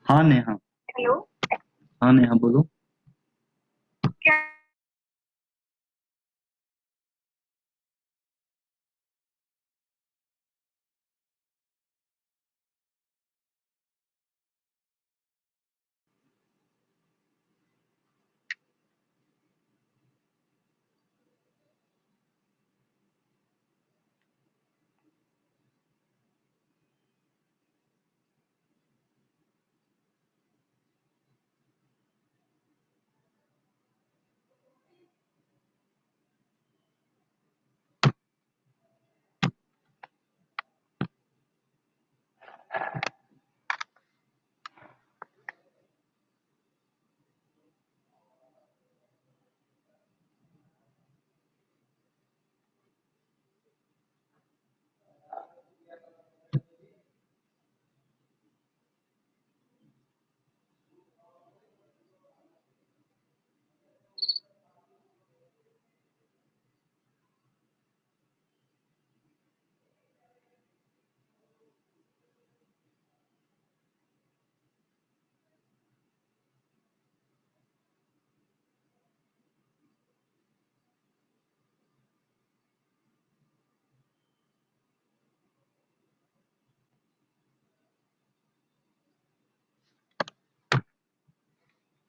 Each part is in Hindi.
हाँ नेहा। हेलो। हाँ नेहा बोलो। क्या?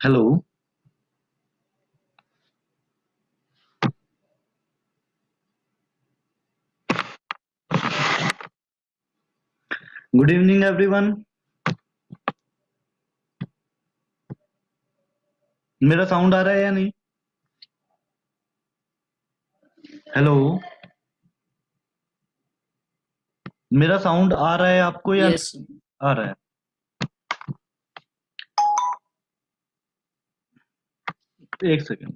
हेलो। Good evening everyone. मेरा साउंड आ रहा है या नहीं? हेलो। मेरा साउंड आ रहा है आपको या यस। नहीं आ रहा है? एक सेकेंड।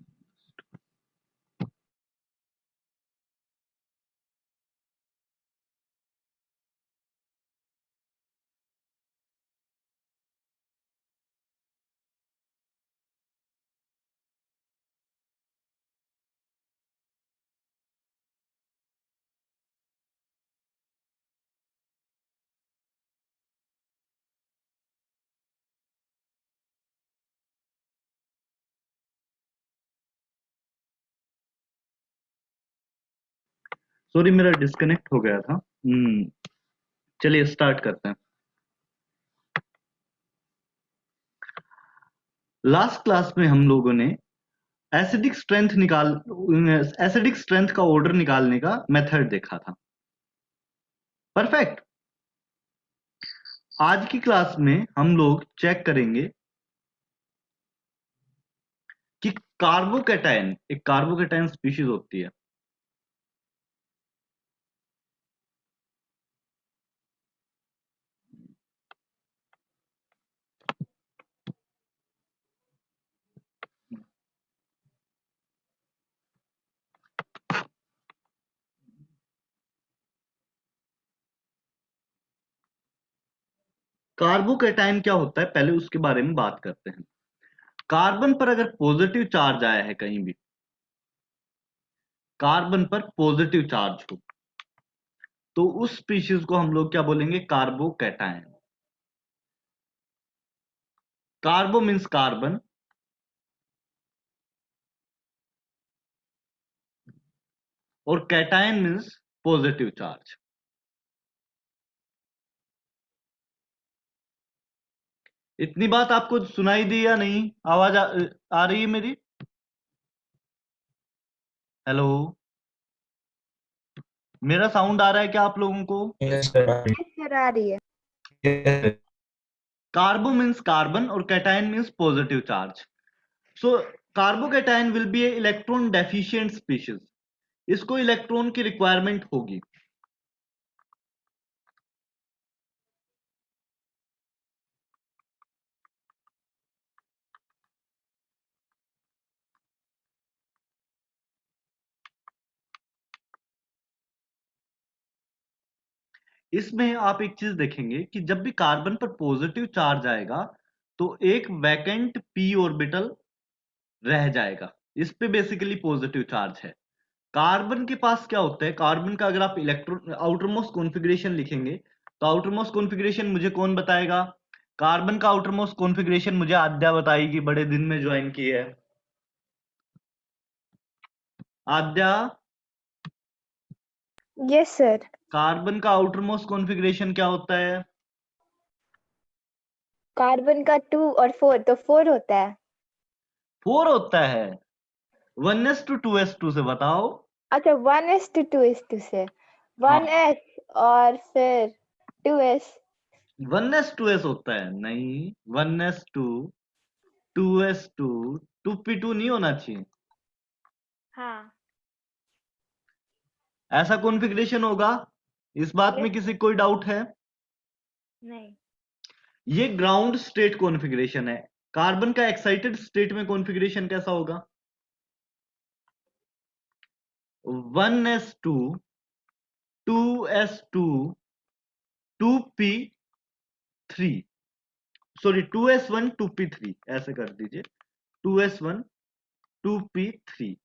सॉरी मेरा डिस्कनेक्ट हो गया था। चलिए स्टार्ट करते हैं। लास्ट क्लास में हम लोगों ने एसिडिक स्ट्रेंथ का ऑर्डर निकालने का मेथड देखा था। परफेक्ट। आज की क्लास में हम लोग चेक करेंगे कि कार्बोकैटायन, एक कार्बोकैटायन स्पीशीज होती है। कार्बोकैटायन क्या होता है पहले उसके बारे में बात करते हैं। कार्बन पर अगर पॉजिटिव चार्ज आया है, कहीं भी कार्बन पर पॉजिटिव चार्ज हो, तो उस स्पीशीज को हम लोग क्या बोलेंगे? कार्बोकैटायन। कार्बो मीन्स कार्बन और कैटायन मीन्स पॉजिटिव चार्ज। इतनी बात आपको सुनाई दी या नहीं? आवाज आ रही है मेरी? हेलो। मेरा साउंड आ रहा है क्या आप लोगों को? Yes sir. सर आ रही है। कार्बो मीन्स कार्बन और cation means positive charge. So carbocation will be A electron deficient species. इसको इलेक्ट्रॉन की रिक्वायरमेंट होगी। इसमें आप एक चीज देखेंगे कि जब भी कार्बन पर पॉजिटिव चार्ज आएगा तो एक वैकेंट पी ऑर्बिटल रह जाएगा। इस पे बेसिकली पॉजिटिव चार्ज है। कार्बन के पास क्या होता है? कार्बन का अगर आप इलेक्ट्रॉन आउटरमोस्ट कॉन्फ़िगरेशन लिखेंगे तो आउटरमोस्ट कॉन्फ़िगरेशन मुझे कौन बताएगा? कार्बन का आउटर मोस्ट कॉन्फ़िगरेशन मुझे आद्या बताएगी, बड़े दिन में ज्वाइन की है। आद्या, यस सर। कार्बन का आउटर मोस्ट कॉन्फ़िगरेशन क्या होता है? कार्बन का 2 और 4, तो 4 होता है। 4 होता है। 1s2 2s2 से बताओ। अच्छा, 1:2:2 से हाँ, 1s और फिर 2s। 1s2s होता है। नहीं, 1s2 2s2 2p2 नहीं होना चाहिए। हाँ। ऐसा कॉन्फ़िगरेशन होगा। इस बात में यस किसी सर। को कोई डाउट है? नहीं। ये ग्राउंड स्टेट कॉन्फ़िगरेशन है। कार्बन का एक्साइटेड स्टेट में कॉन्फ़िगरेशन कैसा होगा? 1s2 2s2 2p3, sorry 2s1 2p3, ऐसे कर दीजिए। 2s1 2p3।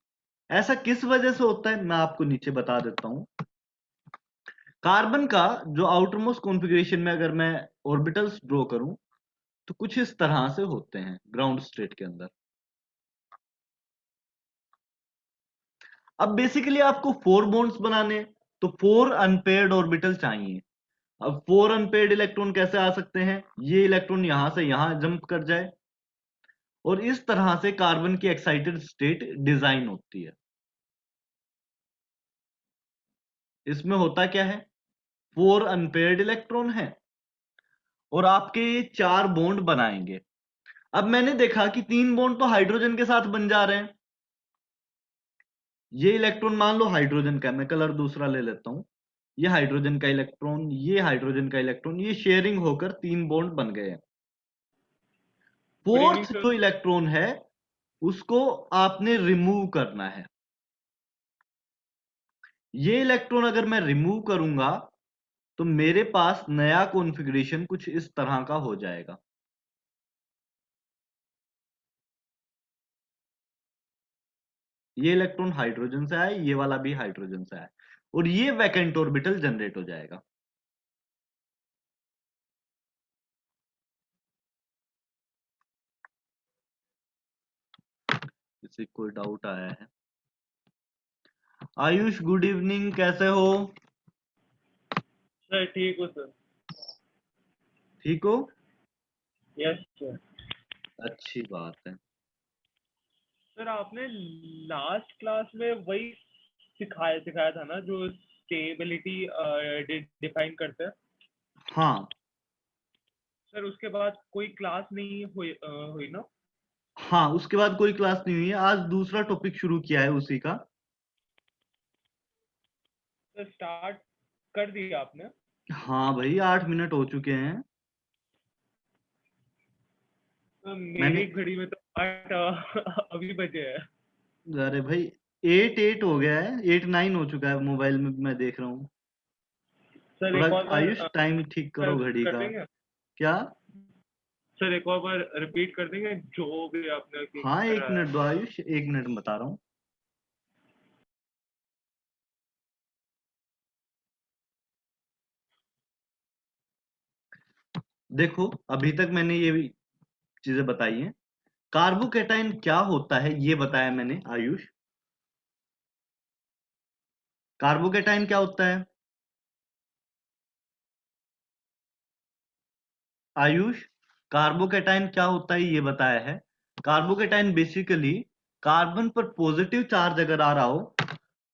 ऐसा किस वजह से होता है मैं आपको नीचे बता देता हूं। कार्बन का जो आउटरमोस्ट कॉन्फ़िगरेशन में अगर मैं ऑर्बिटल्स ड्रॉ करूं तो कुछ इस तरह से होते हैं ग्राउंड स्टेट के अंदर। अब बेसिकली आपको 4 बॉन्ड्स बनाने हैं, तो 4 अनपेयर्ड ऑर्बिटल चाहिए। अब 4 अनपेयर्ड इलेक्ट्रॉन कैसे आ सकते हैं? ये इलेक्ट्रॉन यहां से यहां जंप कर जाए और इस तरह से कार्बन की एक्साइटेड स्टेट डिजाइन होती है। इसमें होता क्या है? 4 अनपेयर्ड इलेक्ट्रॉन है और आपके ये 4 बॉन्ड बनाएंगे। अब मैंने देखा कि 3 बॉन्ड तो हाइड्रोजन के साथ बन जा रहे हैं। ये इलेक्ट्रॉन मान लो हाइड्रोजन का है, मैं कलर दूसरा ले लेता हूं। ये हाइड्रोजन का इलेक्ट्रॉन, ये हाइड्रोजन का इलेक्ट्रॉन, ये शेयरिंग होकर 3 बॉन्ड बन गए हैं। Good evening fourth sir. जो इलेक्ट्रॉन है उसको आपने रिमूव करना है। ये इलेक्ट्रॉन अगर मैं रिमूव करूंगा तो मेरे पास नया कॉन्फ़िगरेशन कुछ इस तरह का हो जाएगा। ये इलेक्ट्रॉन हाइड्रोजन से आए, ये वाला भी हाइड्रोजन से आए और ये वैकेंट ऑर्बिटल जनरेट हो जाएगा। किसी कोई डाउट आया है? आयुष, गुड इवनिंग, कैसे हो? सर ठीक हो सर। ठीक हो? Yes sir. अच्छी बात है। सर आपने लास्ट क्लास में वही सिखाया सिखाया था ना जो स्टेबिलिटी डिफाइन करते हैं। हाँ सर उसके बाद कोई क्लास नहीं हुई ना। हाँ, उसके बाद कोई क्लास नहीं हुई है। आज दूसरा टॉपिक शुरू किया है उसी का। सर स्टार्ट कर दिया आपने। हाँ भाई, 8 मिनट हो चुके हैं। मैंने, मेरी घड़ी में तो 8 अभी बजे है। अरे भाई, 8 हो गया है, 8 9 हो चुका है मोबाइल में, मैं देख रहा हूँ। सर थोड़ा एक और बार आयुष टाइम ठीक करो घड़ी कर का। देंगे। क्या? सर एक और बार रिपीट कर देंगे जो भी आपने हाँ, एक कराया। मिनट दो आयुष, 1 मिनट में बता रहा हूँ। देखो, अभी तक मैंने ये भी चीजें बताई हैं। कार्बोकेटाइन क्या होता है ये बताया मैंने आयुष। कार्बोकेटाइन क्या होता है आयुष? कार्बोकेटाइन क्या होता है ये बताया है। कार्बोकेटाइन बेसिकली कार्बन पर पॉजिटिव चार्ज अगर आ रहा हो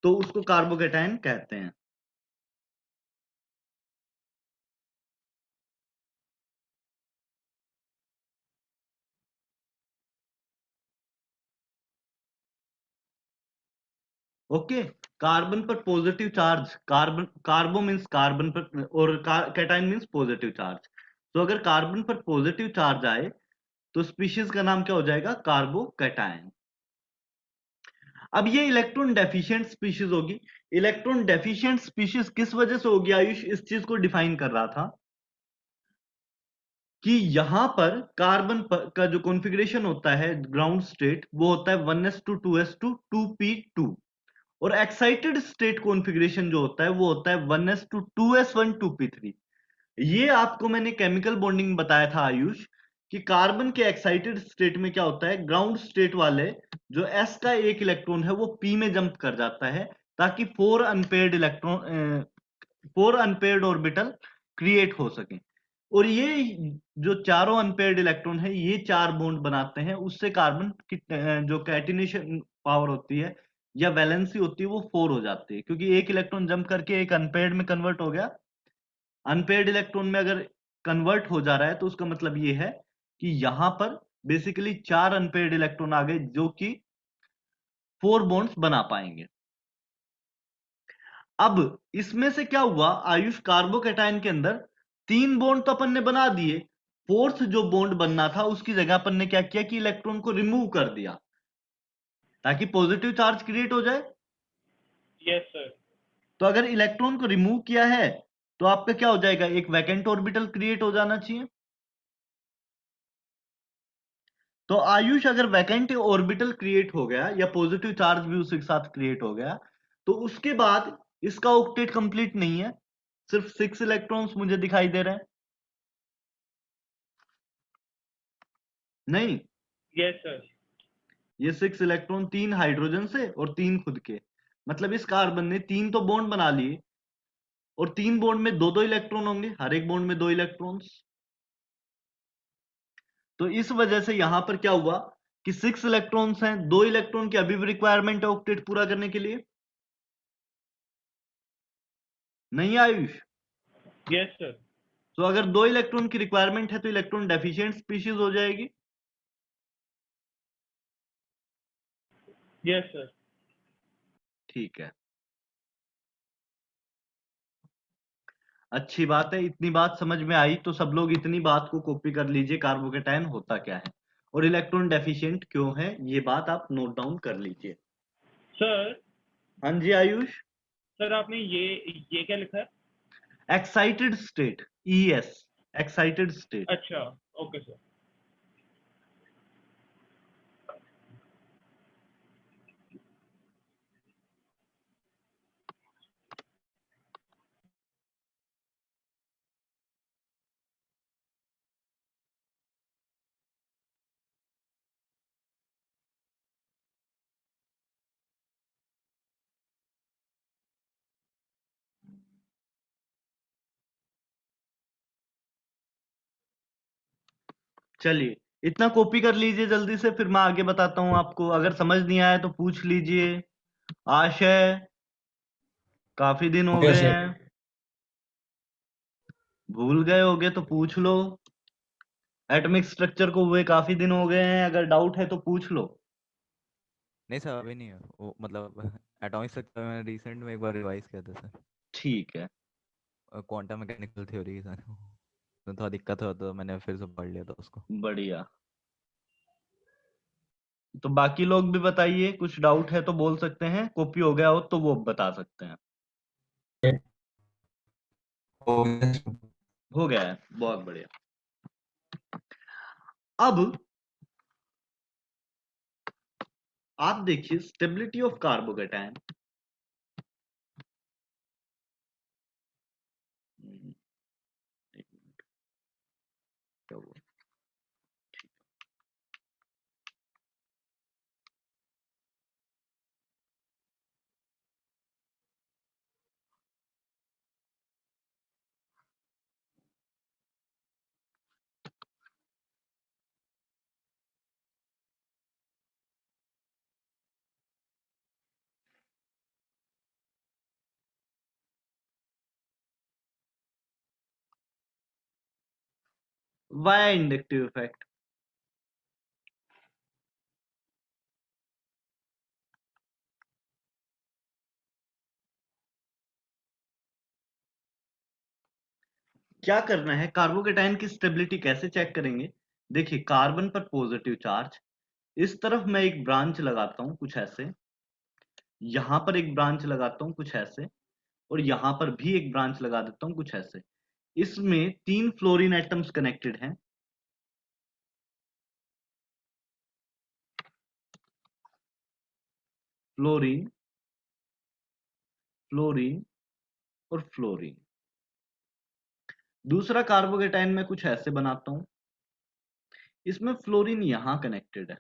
तो उसको कार्बोकेटाइन कहते हैं। ओके, कार्बन पर positive charge, carbon, कार्बो means carbon पर और कैटाइन मीन्स पॉजिटिव चार्ज। तो अगर कार्बन पर पॉजिटिव चार्ज आए तो स्पीशीज का नाम क्या हो जाएगा? कार्बोकैटायन। अब ये इलेक्ट्रॉन डेफिशिएंट स्पीशीज होगी। इलेक्ट्रॉन डेफिशिएंट स्पीशीज किस वजह से होगी आयुष? इस चीज को डिफाइन कर रहा था कि यहां पर कार्बन का जो कॉन्फ़िगरेशन होता है ग्राउंड स्टेट, वो होता है 1s2 2s2 2p2 और एक्साइटेड स्टेट कॉन्फ़िगरेशन जो होता है वो होता है 1s2 2s1 2p3। ये आपको मैंने केमिकल बॉन्डिंग बताया था आयुष, कि कार्बन के एक्साइटेड स्टेट में क्या होता है, ग्राउंड स्टेट वाले जो s का एक इलेक्ट्रॉन है वो p में जंप कर जाता है, ताकि 4 अनपेयर्ड ऑर्बिटल क्रिएट हो सके। और ये जो चारों अनपेयर्ड इलेक्ट्रॉन है ये 4 बॉन्ड बनाते हैं, उससे कार्बन की जो कैटिनेशन पावर होती है या वैलेंसी होती है वो 4 हो जाती है, क्योंकि एक इलेक्ट्रॉन जंप करके एक अनपेयर्ड में कन्वर्ट हो गया। अनपेयर्ड इलेक्ट्रॉन में अगर कन्वर्ट हो जा रहा है तो उसका मतलब ये है कि यहां पर बेसिकली 4 अनपेयर्ड इलेक्ट्रॉन आ गए जो कि 4 बॉन्ड्स बना पाएंगे। अब इसमें से क्या हुआ, आयुष, कार्बोकैटायन के अंदर 3 बॉन्ड तो अपन ने बना दिए, फोर्थ जो बॉन्ड बनना था उसकी जगह अपन ने क्या किया कि इलेक्ट्रॉन को रिमूव कर दिया ताकि पॉजिटिव चार्ज क्रिएट हो जाए। Yes sir. तो अगर इलेक्ट्रॉन को रिमूव किया है तो आपका क्या हो जाएगा, एक वैकेंट ऑर्बिटल क्रिएट हो जाना चाहिए। तो आयुष, अगर वैकेंट ऑर्बिटल क्रिएट हो गया या पॉजिटिव चार्ज भी उसके साथ क्रिएट हो गया, तो उसके बाद इसका ऑक्टेट कंप्लीट नहीं है, सिर्फ 6 इलेक्ट्रॉन्स मुझे दिखाई दे रहे हैं। नहीं, यस सर। ये 6 इलेक्ट्रॉन 3 हाइड्रोजन से और 3 खुद के, मतलब इस कार्बन ने 3 तो बॉन्ड बना लिए और 3 बॉन्ड में 2-2 इलेक्ट्रॉन होंगे, हर एक बॉन्ड में 2 इलेक्ट्रॉन्स। तो इस वजह से यहां पर क्या हुआ कि 6 इलेक्ट्रॉन्स हैं, 2 इलेक्ट्रॉन की अभी भी रिक्वायरमेंट है ऑक्टेट पूरा करने के लिए। नहीं आयुष? Yes sir. तो अगर 2 इलेक्ट्रॉन की रिक्वायरमेंट है तो इलेक्ट्रॉन डेफिशिएंट स्पीशीज हो जाएगी। Yes sir. ठीक है, अच्छी बात है, इतनी बात समझ में आई तो सब लोग इतनी बात को कॉपी कर लीजिए, कार्बोकैटायन होता क्या है और इलेक्ट्रॉन डेफिशिएंट क्यों है, ये बात आप नोट डाउन कर लीजिए। सर हाँ जी आयुष। सर आपने ये क्या लिखा है? Excited state, ES, excited state. अच्छा, ओके सर। चलिए, इतना कॉपी कर लीजिए जल्दी से, फिर मैं आगे बताता हूं आपको, अगर समझ नहीं आया तो पूछ लीजिए। आशय, काफी दिन हो ओके गए सर। हैं, भूल गए होगे तो पूछ लो। एटॉमिक स्ट्रक्चर को हुए काफी दिन हो गए हैं, अगर डाउट है तो पूछ लो। नहीं सर, अभी नहीं है वो, मतलब एटॉमिक स्ट्रक्चर मैंने रिसेंट में एक बार रिवाइज किया था सर। ठीक है, क्वांटम मैकेनिकल थ्योरी सर, तो थोड़ा दिक्कत हुआ तो मैंने फिर से पढ़ लिया था उसको। बढ़िया। तो बाकी लोग भी बताइए, कुछ डाउट है तो बोल सकते हैं, कॉपी हो गया हो तो वो बता सकते हैं। हो गया है, बहुत बढ़िया। अब आप देखिए स्टेबिलिटी ऑफ कार्बोकैटायन। एक मिनट, क्या हुआ? Via inductive effect. क्या करना है, कार्बोकैटायन की स्टेबिलिटी कैसे चेक करेंगे? देखिए, कार्बन पर पॉजिटिव चार्ज, इस तरफ मैं एक ब्रांच लगाता हूं कुछ ऐसे, यहां पर एक ब्रांच लगाता हूं कुछ ऐसे, और यहां पर भी एक ब्रांच लगा देता हूं कुछ ऐसे। इसमें 3 फ्लोरीन एटम्स कनेक्टेड हैं। फ्लोरीन, फ्लोरीन और फ्लोरीन। दूसरा कार्बोकेटाइन मैं कुछ ऐसे बनाता हूं, इसमें फ्लोरीन यहां कनेक्टेड है,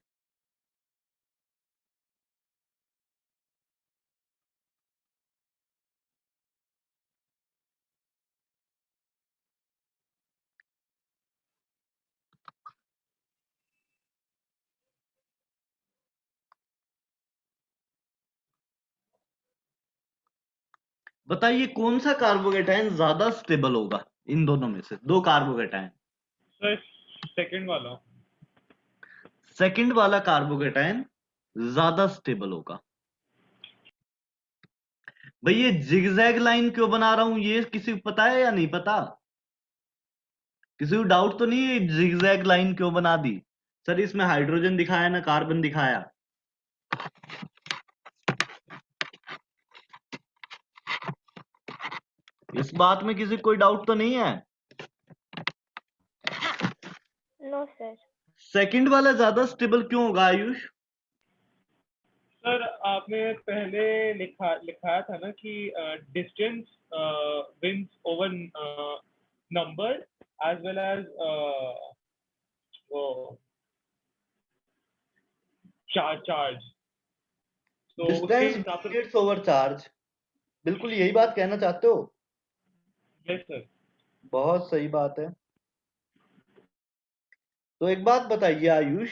बताइए कौन सा कार्बोकेटाइन ज्यादा स्टेबल होगा इन दोनों में से, दो कार्बोकेटाइन। सर सेकंड वाला। सेकंड वाला कार्बोकेटाइन ज्यादा स्टेबल होगा। भाई ये जिगजैग लाइन क्यों बना रहा हूं, ये किसी को पता है या नहीं पता? किसी को डाउट तो नहीं है जिगजैग लाइन क्यों बना दी? सर इसमें हाइड्रोजन दिखाया ना कार्बन दिखाया। इस बात में किसी को कोई डाउट तो नहीं है? No sir. सेकंड वाला ज्यादा स्टेबल क्यों होगा आयुष? सर आपने पहले लिखाया था ना कि distance wins over number as well as वो चार्ज, तो उसके डिस्टेंस हिसाब से। यूनिट्स ओवर चार्ज, बिल्कुल यही बात कहना चाहते हो? Yes sir. बहुत सही बात है। तो एक बात बताइए आयुष,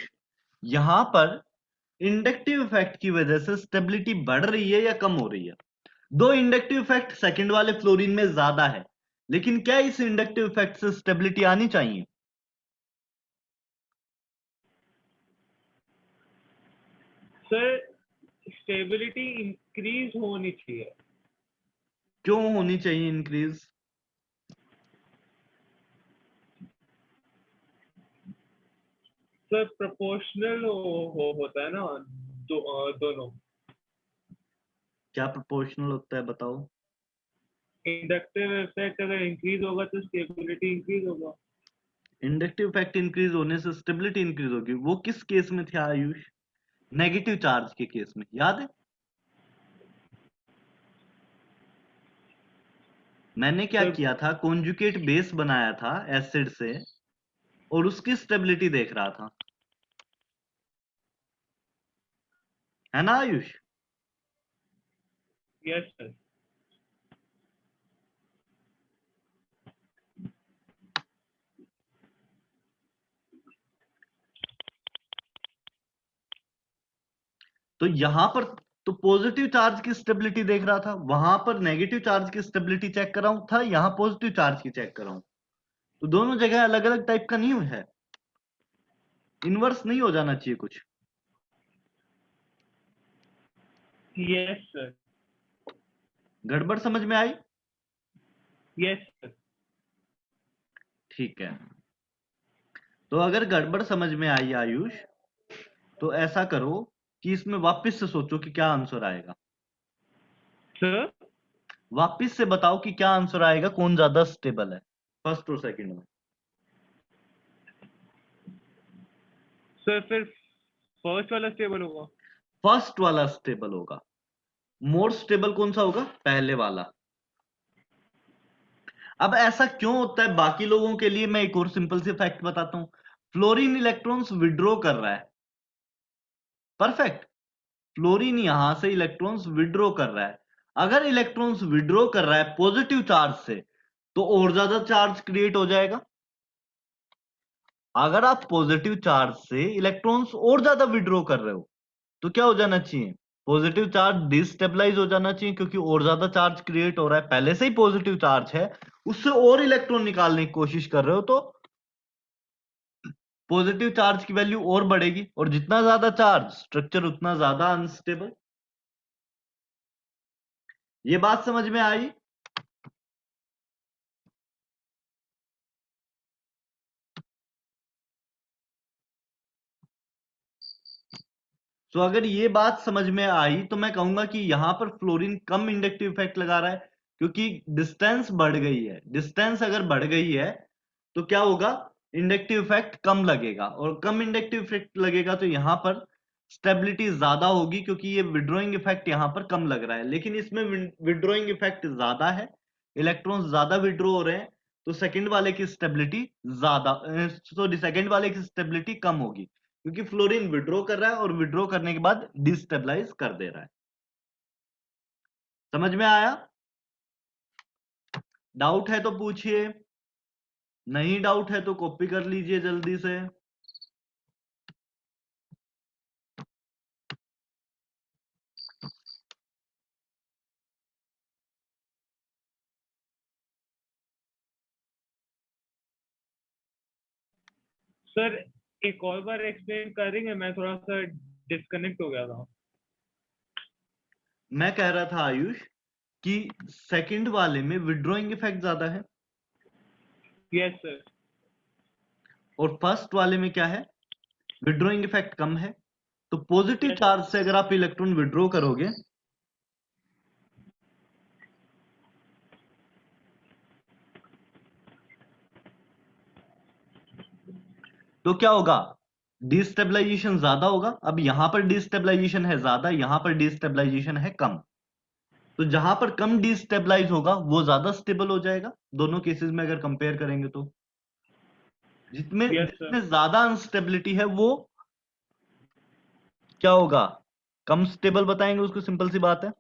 यहां पर इंडक्टिव इफेक्ट की वजह से स्टेबिलिटी बढ़ रही है या कम हो रही है? दो इंडक्टिव इफेक्ट सेकंड वाले फ्लोरीन में ज्यादा है, लेकिन क्या इस इंडक्टिव इफेक्ट से स्टेबिलिटी आनी चाहिए? सर स्टेबिलिटी इंक्रीज होनी चाहिए। क्यों होनी चाहिए इंक्रीज? सर प्रोपोर्शनल होता है ना दोनों। क्या प्रोपोर्शनल होता है बताओ? इंडक्टिव इफेक्ट अगर इंक्रीज होगा तो स्टेबिलिटी इंक्रीज होगा। इंडक्टिव इफेक्ट इंक्रीज होने से स्टेबिलिटी इंक्रीज होगी, वो किस केस में थे आयुष? नेगेटिव चार्ज के केस में, याद है? मैंने क्या सर किया था, कॉन्जुगेट बेस बनाया था एसिड से और उसकी स्टेबिलिटी देख रहा था, है ना आयुष? Yes sir. तो यहां पर तो पॉजिटिव चार्ज की स्टेबिलिटी देख रहा था, वहां पर नेगेटिव चार्ज की स्टेबिलिटी चेक कर रहा हूं था, यहां पॉजिटिव चार्ज की चेक कर रहा हूं। तो दोनों जगह अलग अलग टाइप का नहीं है, इनवर्स नहीं हो जाना चाहिए कुछ। Yes sir. गड़बड़ समझ में आई? Yes sir. ठीक है, तो अगर गड़बड़ समझ में आई आयुष, तो ऐसा करो कि इसमें वापस से सोचो कि क्या आंसर आएगा। सर वापस से बताओ कि क्या आंसर आएगा, कौन ज्यादा स्टेबल है फर्स्ट और सेकंड में? सर फिर फर्स्ट वाला स्टेबल होगा। फर्स्ट वाला स्टेबल होगा। मोर स्टेबल कौन सा होगा? पहले वाला। अब ऐसा क्यों होता है बाकी लोगों के लिए, मैं एक और सिंपल सी फैक्ट बताता हूं। फ्लोरीन इलेक्ट्रॉन्स विड्रॉ कर रहा है, परफेक्ट। फ्लोरीन यहां से इलेक्ट्रॉन्स विड्रॉ कर रहा है। अगर इलेक्ट्रॉन्स विड्रॉ कर रहा है पॉजिटिव चार्ज से, तो और ज्यादा चार्ज क्रिएट हो जाएगा। अगर आप पॉजिटिव चार्ज से इलेक्ट्रॉन्स और ज्यादा विड्रॉ कर रहे हो, तो क्या हो जाना चाहिए? पॉजिटिव चार्ज डिस्टेबलाइज हो जाना चाहिए, क्योंकि और ज्यादा चार्ज क्रिएट हो रहा है। पहले से ही पॉजिटिव चार्ज है, उससे और इलेक्ट्रॉन निकालने की कोशिश कर रहे हो, तो पॉजिटिव चार्ज की वैल्यू और बढ़ेगी, और जितना ज्यादा चार्ज स्ट्रक्चर उतना ज्यादा अनस्टेबल। ये बात समझ में आई? तो अगर ये बात समझ में आई, तो मैं कहूंगा कि यहां पर फ्लोरीन कम इंडक्टिव इफेक्ट लगा रहा है, क्योंकि डिस्टेंस बढ़ गई है। डिस्टेंस अगर बढ़ गई है तो क्या होगा? इंडक्टिव इफेक्ट कम लगेगा, और कम इंडक्टिव इफेक्ट लगेगा तो यहां पर स्टेबिलिटी ज्यादा होगी, क्योंकि ये विड्रॉइंग इफेक्ट यहां पर कम लग रहा है। लेकिन इसमें विड्रॉइंग इफेक्ट ज्यादा है, इलेक्ट्रॉन्स ज्यादा विड्रॉ हो रहे हैं, तो सेकंड वाले की स्टेबिलिटी ज्यादा, सॉरी सेकंड वाले की स्टेबिलिटी कम होगी, क्योंकि फ्लोरीन विड्रॉ कर रहा है और विड्रॉ करने के बाद डिस्टेबलाइज कर दे रहा है। समझ में आया? डाउट है तो पूछिए, नहीं डाउट है तो कॉपी कर लीजिए जल्दी से। सर एक और बार एक्सप्लेन करेंगे, मैं थोड़ा सा डिस्कनेक्ट हो गया था। मैं कह रहा था आयुष कि सेकंड वाले में विड्रॉइंग इफेक्ट ज्यादा है यस सर। और फर्स्ट वाले में क्या है, विड्रॉइंग इफेक्ट कम है। तो पॉजिटिव Yes. चार्ज से अगर आप इलेक्ट्रॉन विड्रॉ करोगे तो क्या होगा, डिस्टेबलाइजेशन ज्यादा होगा। अब यहां पर डिस्टेबलाइजेशन है ज्यादा, यहां पर डिस्टेबलाइजेशन है कम। तो जहां पर कम डिस्टेबलाइज होगा वो ज्यादा स्टेबल हो जाएगा, दोनों केसेस में अगर कंपेयर करेंगे तो। जिसमें Yes, जिसमें ज्यादा अनस्टेबिलिटी है वो क्या होगा, कम स्टेबल बताएंगे उसको, सिंपल सी बात है।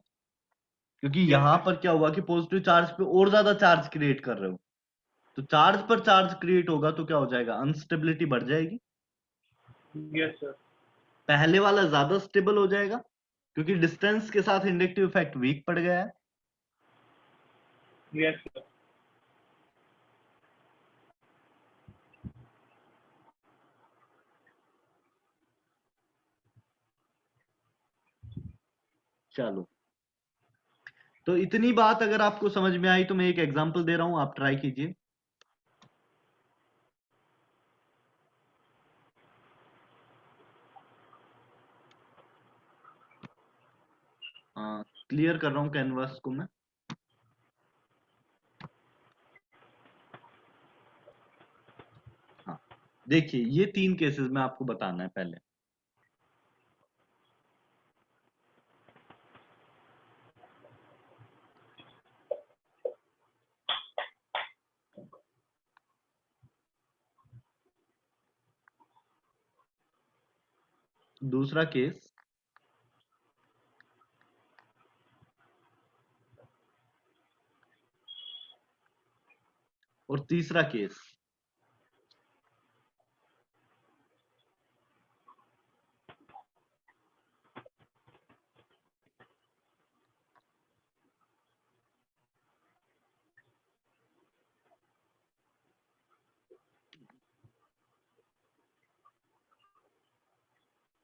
क्योंकि यहां पर क्या हुआ कि पॉजिटिव चार्ज पे और ज्यादा चार्ज क्रिएट कर रहे हो, तो चार्ज पर चार्ज क्रिएट होगा तो क्या हो जाएगा, अनस्टेबिलिटी बढ़ जाएगी। Yes sir. पहले वाला ज्यादा स्टेबल हो जाएगा क्योंकि डिस्टेंस के साथ इंडक्टिव इफेक्ट वीक पड़ गया है। Yes sir. चलो, तो इतनी बात अगर आपको समझ में आई तो मैं एक एग्जांपल दे रहा हूं, आप ट्राई कीजिए। क्लियर कर रहा हूं कैनवास को मैं। हाँ, देखिए ये 3 केसेस में आपको बताना है पहले। दूसरा केस, और तीसरा केस।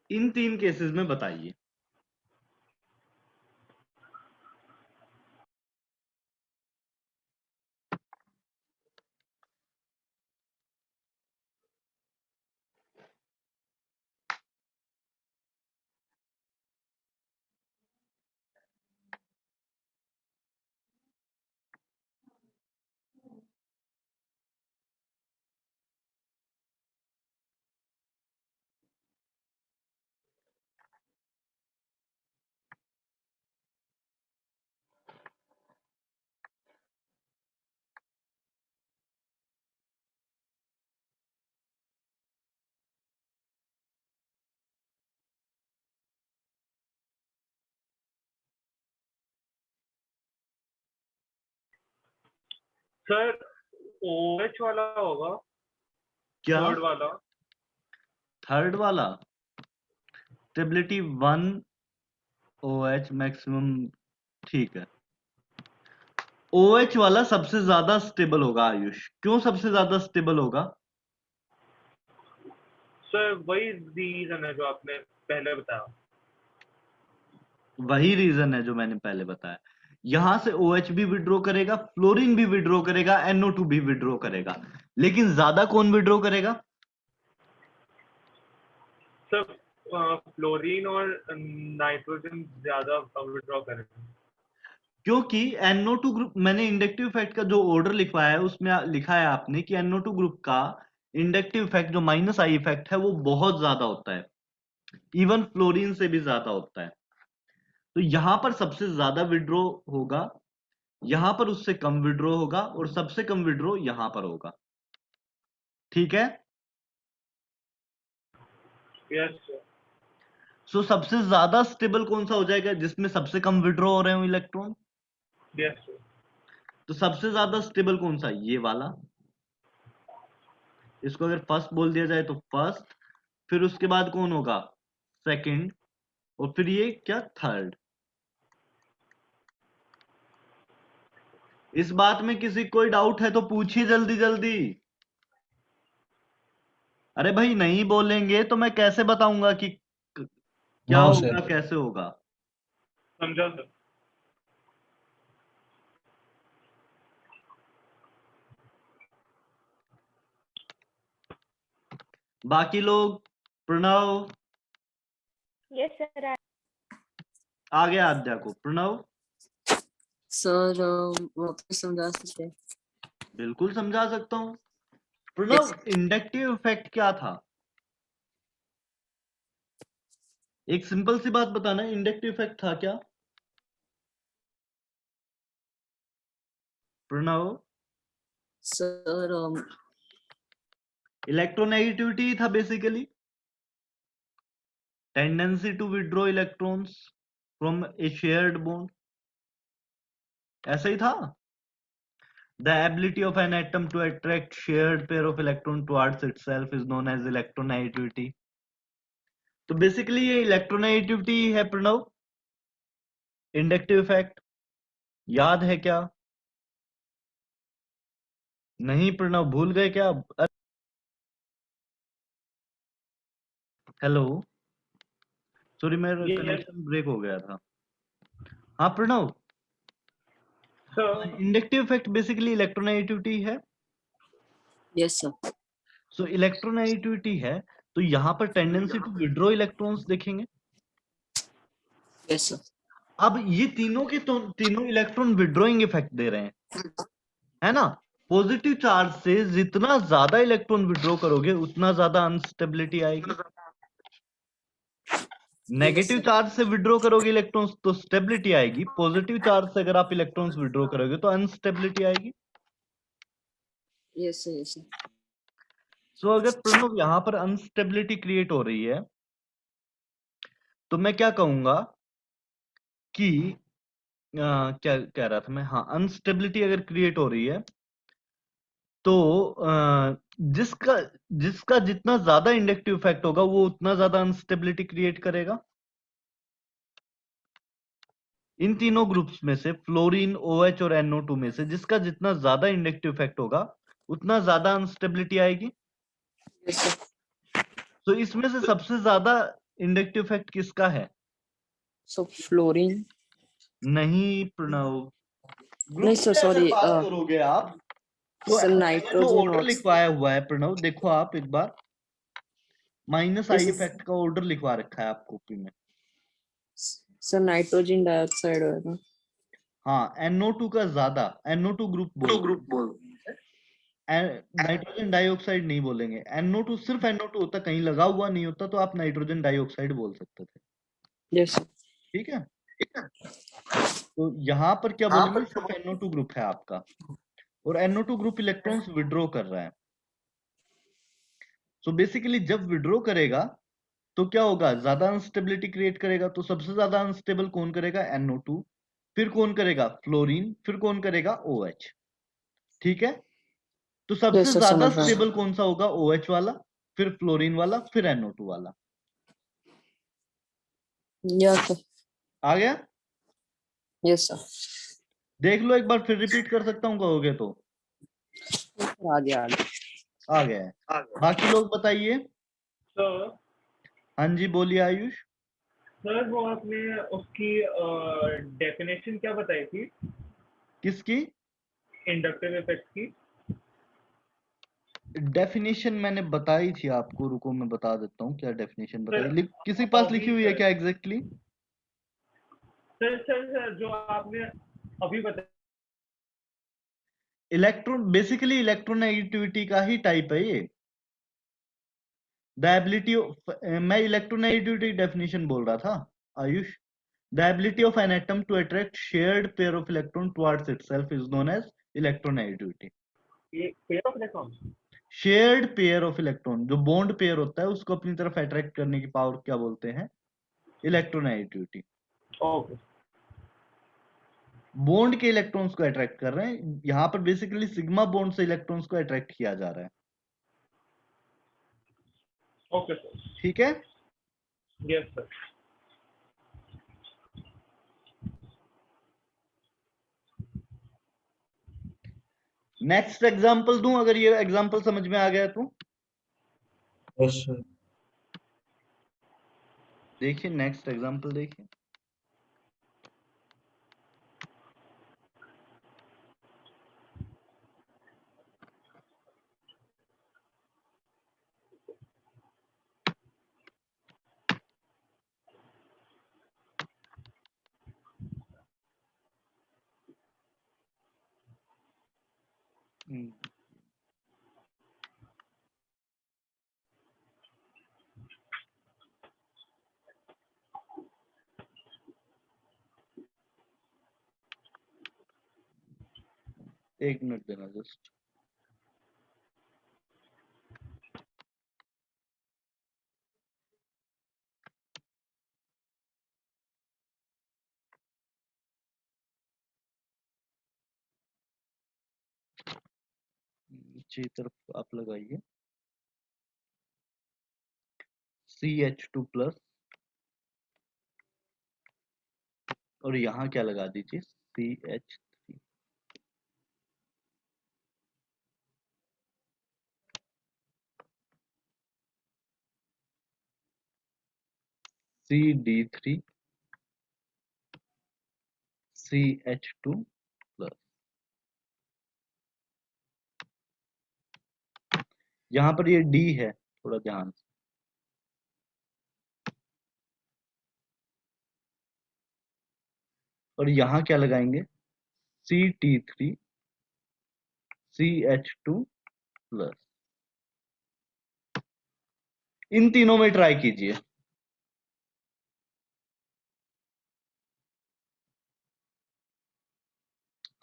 इन 3 केसेस में बताइए। सर OH वाला होगा, क्या? थर्ड वाला। थर्ड वाला स्टेबिलिटी 1 OH मैक्सिमम, ठीक है। OH वाला सबसे ज्यादा स्टेबल होगा आयुष। क्यों सबसे ज्यादा स्टेबल होगा? सर वही रीजन है जो आपने पहले बताया। वही रीजन है जो मैंने पहले बताया। यहां से OH भी विड्रॉ करेगा, फ्लोरीन भी विड्रॉ करेगा, NO2 भी विड्रॉ करेगा, लेकिन ज्यादा कौन विड्रॉ करेगा? सर फ्लोरीन और नाइट्रोजन ज्यादा विड्रॉ करेंगे। क्योंकि NO2 ग्रुप, मैंने इंडक्टिव इफेक्ट का जो ऑर्डर लिखवाया है उसमें लिखा है आपने कि NO2 ग्रुप का इंडक्टिव इफेक्ट जो -I इफेक्ट है वो बहुत ज्यादा होता है, इवन फ्लोरीन से भी ज्यादा होता है। तो यहां पर सबसे ज्यादा विड्रॉ होगा यहां पर उससे कम विड्रॉ होगा और सबसे कम विड्रॉ यहां पर होगा। ठीक है। Yes sir. सो सबसे ज्यादा स्टेबल कौन सा हो जाएगा, जिसमें सबसे कम विड्रॉ हो रहे हो इलेक्ट्रॉन? Yes sir. तो सबसे ज्यादा स्टेबल कौन सा? ये वाला। इसको अगर फर्स्ट बोल दिया जाए तो फर्स्ट, फिर उसके बाद कौन होगा? सेकंड, और फिर ये क्या? थर्ड। इस बात में किसी कोई डाउट है तो पूछिए जल्दी जल्दी। अरे भाई नहीं बोलेंगे तो मैं कैसे बताऊंगा कि क्या नो होगा सर। कैसे होगा? समझा सर। बाकी लोग? Pranav Yes, sir. आ गया आद्या को। प्रणव सर वापस समझा सकते हैं? बिल्कुल समझा सकता हूं। प्रणव, इंडक्टिव इफेक्ट क्या था? एक सिंपल सी बात बताना, इंडक्टिव इफेक्ट था क्या? प्रणव, सर इलेक्ट्रोनेगेटिविटी था basically, tendency to withdraw electrons from a shared bond, ऐसा ही था। The ability of an atom to attract shared pair of electron towards itself is known as electronegativity. तो बेसिकली ये इलेक्ट्रोनेगेटिविटी है प्रणव। इंडक्टिव इफेक्ट याद है क्या? नहीं प्रणव, भूल गए क्या? हेलो, सॉरी मेरा ये कनेक्शन ब्रेक हो गया था। हाँ Pranav, sir. Inductive effect basically electronegativity है। Yes sir. सो इलेक्ट्रोनेगेटिविटी है तो यहाँ पर टेंडेंसी टू विड्रॉ इलेक्ट्रॉन्स देखेंगे। Yes sir. अब ये तीनों के तीनों इलेक्ट्रॉन विड्रॉइंग इफेक्ट दे रहे हैं, है ना? पॉजिटिव चार्ज से जितना ज्यादा इलेक्ट्रॉन विड्रॉ करोगे उतना ज्यादा अनस्टेबिलिटी आएगी। नेगेटिव चार्ज से विड्रॉ करोगे इलेक्ट्रॉन्स तो स्टेबिलिटी आएगी। पॉजिटिव चार्ज से अगर आप इलेक्ट्रॉन्स विड्रॉ करोगे तो अनस्टेबिलिटी आएगी। Yes sir. Yes sir. So अगर प्रणव यहां पर अनस्टेबिलिटी क्रिएट हो रही है तो मैं क्या कहूंगा कि क्या कह रहा था मैं, हाँ, अनस्टेबिलिटी अगर क्रिएट हो रही है तो जिसका जिसका जितना ज्यादा इंडक्टिव इफेक्ट होगा वो उतना ज्यादा अनस्टेबिलिटी क्रिएट करेगा। इन तीनों ग्रुप्स में से फ्लोरीन, OH और NO2 में से जिसका जितना ज्यादा इंडक्टिव इफेक्ट होगा उतना ज्यादा अनस्टेबिलिटी आएगी। Yes sir. तो इसमें से सबसे ज्यादा इंडक्टिव इफेक्ट किसका है? सो फ्लोरीन। नहीं प्रणव, नहीं सर, सॉरी। बात करोगे आप तो सर जो नाइट्रोजन ऑर्डर लिखवाया हुआ है प्रणव, देखो आप एक बार, -I इफेक्ट का ऑर्डर लिखवा रखा है आप कॉपी में। सर नाइट्रोजन डाइऑक्साइड होगा। हाँ, NO2 का ज्यादा, NO2 ग्रुप बोल, नाइट्रोजन डाइऑक्साइड नहीं बोलेंगे। NO2 सिर्फ NO2 होता, कहीं लगा हुआ नहीं होता तो आप नाइट्रोजन डाइऑक्साइड बोल सकते थे। Yes sir. ठीक है। तो यहाँ पर क्या बोलेंगे, सिर्फ NO2 ग्रुप है आपका और NO2 ग्रुप इलेक्ट्रॉन्स विड्रॉ कर रहा है। सो बेसिकली जब विड्रॉ करेगा तो क्या होगा, ज्यादा अनस्टेबिलिटी क्रिएट करेगा। तो सबसे ज्यादा अनस्टेबल कौन करेगा? NO2, फिर कौन करेगा? फ्लोरीन, फिर कौन करेगा? OH। ठीक है। तो सबसे Yes, sir, ज्यादा समझ रहा हूँ। स्टेबल कौन सा होगा? OH वाला, फिर फ्लोरीन वाला, फिर NO2 वाला। Yes sir. आ गया? Yes sir. देख लो एक बार, फिर रिपीट कर सकता हूँ कहोगे तो। आ गया आ गया है। बाकी लोग बताइए। सर हाँ जी बोलिए आयुष। सर वो आपने उसकी डेफिनेशन क्या बताई थी किसकी इंडक्टिव इफेक्ट की? डेफिनेशन मैंने बताई थी आपको, रुको मैं बता देता हूँ क्या डेफिनेशन बताई। सर, किसी पास लिखी हुई है सर। क्या एग्जैक्टली? सर जो आपने अभी बताया। इलेक्ट्रॉन बेसिकली इलेक्ट्रोनेगेटिविटी का ही टाइप है ये। द एबिलिटी, मैं इलेक्ट्रोनेगेटिविटी डेफिनेशन बोल रहा था Ayush. The ability of an atom to attract shared pair of electron towards itself is known as electronegativity. Pair of electron shared pair of electron, जो बॉन्ड पेयर होता है उसको अपनी तरफ अट्रैक्ट करने की पावर क्या बोलते हैं? इलेक्ट्रोनेगेटिविटी। ओके बॉन्ड के इलेक्ट्रॉन्स को अट्रैक्ट कर रहे हैं, यहाँ पर बेसिकली सिग्मा बॉन्ड से इलेक्ट्रॉन्स को अट्रैक्ट किया जा रहा है। ओके सर ठीक है, यस सर नेक्स्ट एग्जांपल दूं अगर ये एग्जांपल समझ में आ गया तो? Yes sir. देखिए नेक्स्ट एग्जांपल देखिए। एक मिनट देना जस्ट। नीचे तरफ आप लगाइए CH2 प्लस और यहाँ क्या लगा दीजिए CH3। CD3 CH2 plus. यहाँ पर ये D है, थोड़ा ध्यान से। और यहाँ क्या लगाएंगे CT3 CH2 प्लस। इन तीनों में ट्राई कीजिए।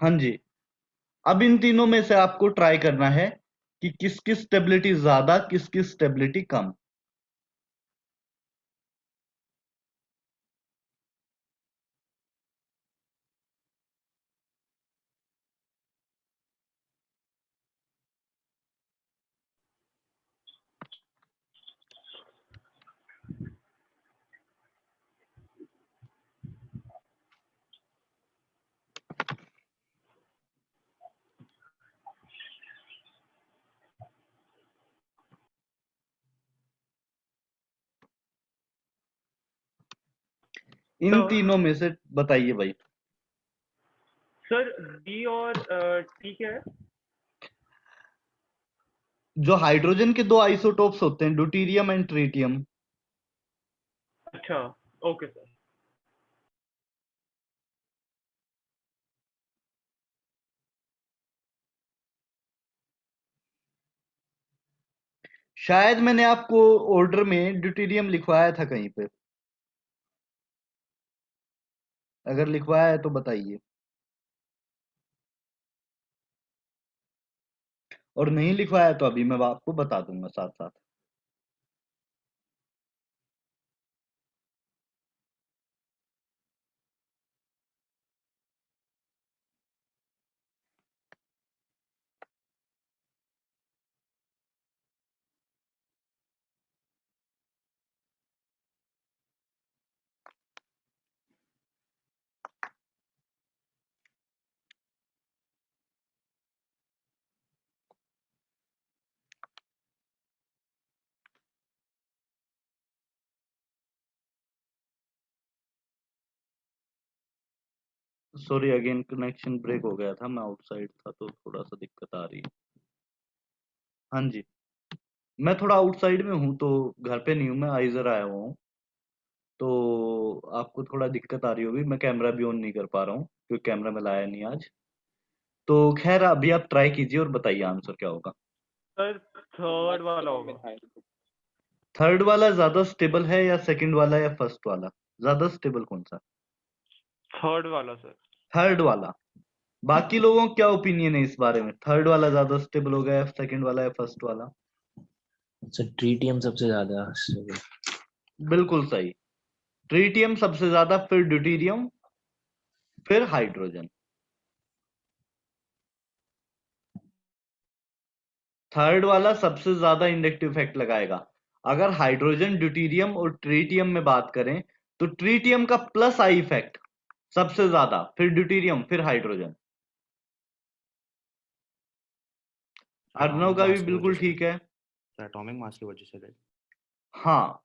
हाँ जी, अब इन तीनों में से आपको ट्राई करना है कि किसकी स्टेबिलिटी ज्यादा, किसकी स्टेबिलिटी कम। इन तो- तीनों में से बताइए भाई। सर डी और टी क्या है? जो हाइड्रोजन के दो आइसोटोप्स होते हैं, ड्यूटेरियम एंड ट्रिटियम। अच्छा ओके सर शायद मैंने आपको ऑर्डर में ड्यूटेरियम लिखवाया था कहीं पे, अगर लिखवाया है तो बताइए, और नहीं लिखवाया तो अभी मैं आपको बता दूंगा साथ साथ। सॉरी अगेन, कनेक्शन ब्रेक हो गया था, मैं आउटसाइड था तो थोड़ा सा दिक्कत आ रही है। हाँ जी, मैं थोड़ा आउटसाइड में हूँ, तो घर पे नहीं हूँ, मैं आइजर आया हुआ हूँ, तो आपको थोड़ा दिक्कत आ रही होगी। मैं कैमरा भी ऑन नहीं कर पा रहा हूँ क्योंकि कैमरा मैं लाया नहीं आज। तो खैर अभी आप ट्राई कीजिए और बताइए आंसर क्या होगा। सर थर्ड वाला होगा। थर्ड वाला ज्यादा स्टेबल है या सेकंड वाला या फर्स्ट वाला? ज्यादा स्टेबल कौन सा? थर्ड वाला सर। थर्ड वाला। बाकी लोगों का क्या ओपिनियन है इस बारे में? थर्ड वाला ज्यादा स्टेबल होगा या सेकंड वाला या फर्स्ट वाला? सर ट्रीटियम सबसे ज्यादा stable। बिल्कुल सही। ट्रीटियम सबसे ज्यादा, फिर ड्यूटेरियम, फिर हाइड्रोजन। थर्ड वाला सबसे ज्यादा इंडक्टिव इफेक्ट लगाएगा। अगर हाइड्रोजन, ड्यूटेरियम और ट्रीटियम में बात करें तो ट्रीटियम का प्लस आई इफेक्ट सबसे ज्यादा, फिर ड्यूटेरियम, फिर हाइड्रोजन। अर्नव का भी बिल्कुल ठीक है। एटॉमिक मास की वजह से गए। हाँ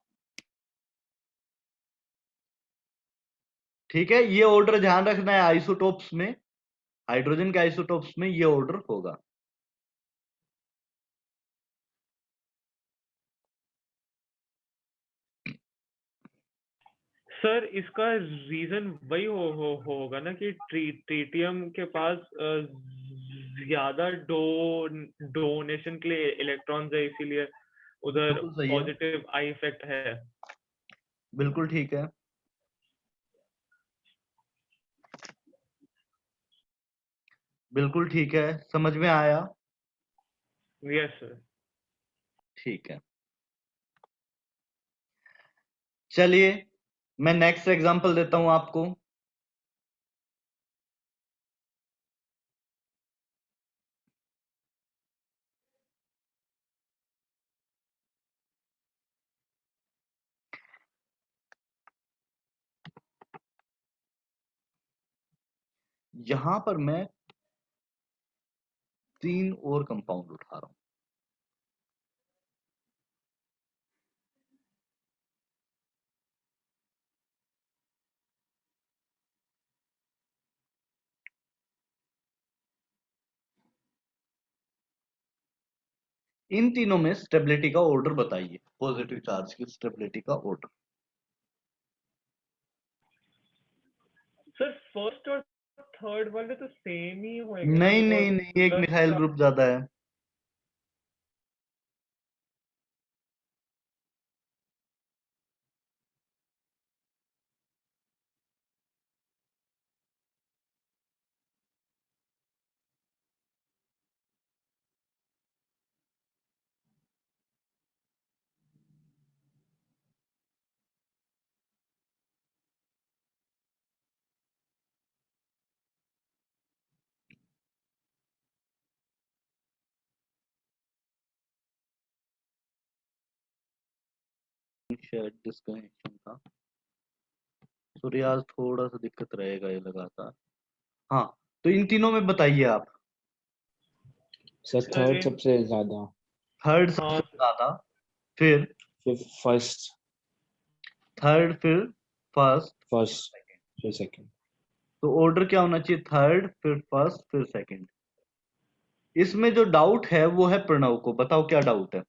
ठीक है, ये ऑर्डर ध्यान रखना है। आइसोटोप्स में, हाइड्रोजन के आइसोटोप्स में ये ऑर्डर होगा। सर इसका रीजन वही होगा ना कि ट्रीटियम के पास ज्यादा डोनेशन के लिए इलेक्ट्रॉन्स है, इसीलिए उधर बिल्कुल सही है। पॉजिटिव आई इफेक्ट है। बिल्कुल ठीक है। बिल्कुल ठीक है, समझ में आया। Yes sir. ठीक है, चलिए मैं नेक्स्ट एग्जांपल देता हूं आपको। यहां पर मैं 3 और कंपाउंड उठा रहा हूं। इन तीनों में स्टेबिलिटी का ऑर्डर बताइए, पॉजिटिव चार्ज की स्टेबिलिटी का ऑर्डर। सर फर्स्ट और थर्ड वाले तो सेम ही होंगे ना, नहीं बिकॉज नहीं नहीं, एक मिथाइल ग्रुप ज्यादा है। शायद डिस्कनेक्शन था, सॉरी आज थोड़ा सा दिक्कत रहेगा ये लगातार। हाँ, तो इन तीनों में बताइए आप। सर थर्ड सबसे ज्यादा, थर्ड हाँ सबसे ज्यादा, फिर फिर फर्स्ट, थर्ड, फिर फर्स्ट, फर्स्ट, फिर सेकंड। तो ऑर्डर क्या होना चाहिए? थर्ड, फिर फर्स्ट, फिर सेकंड। इसमें जो डाउट है वो है प्रणव को। बताओ क्या डाउट है?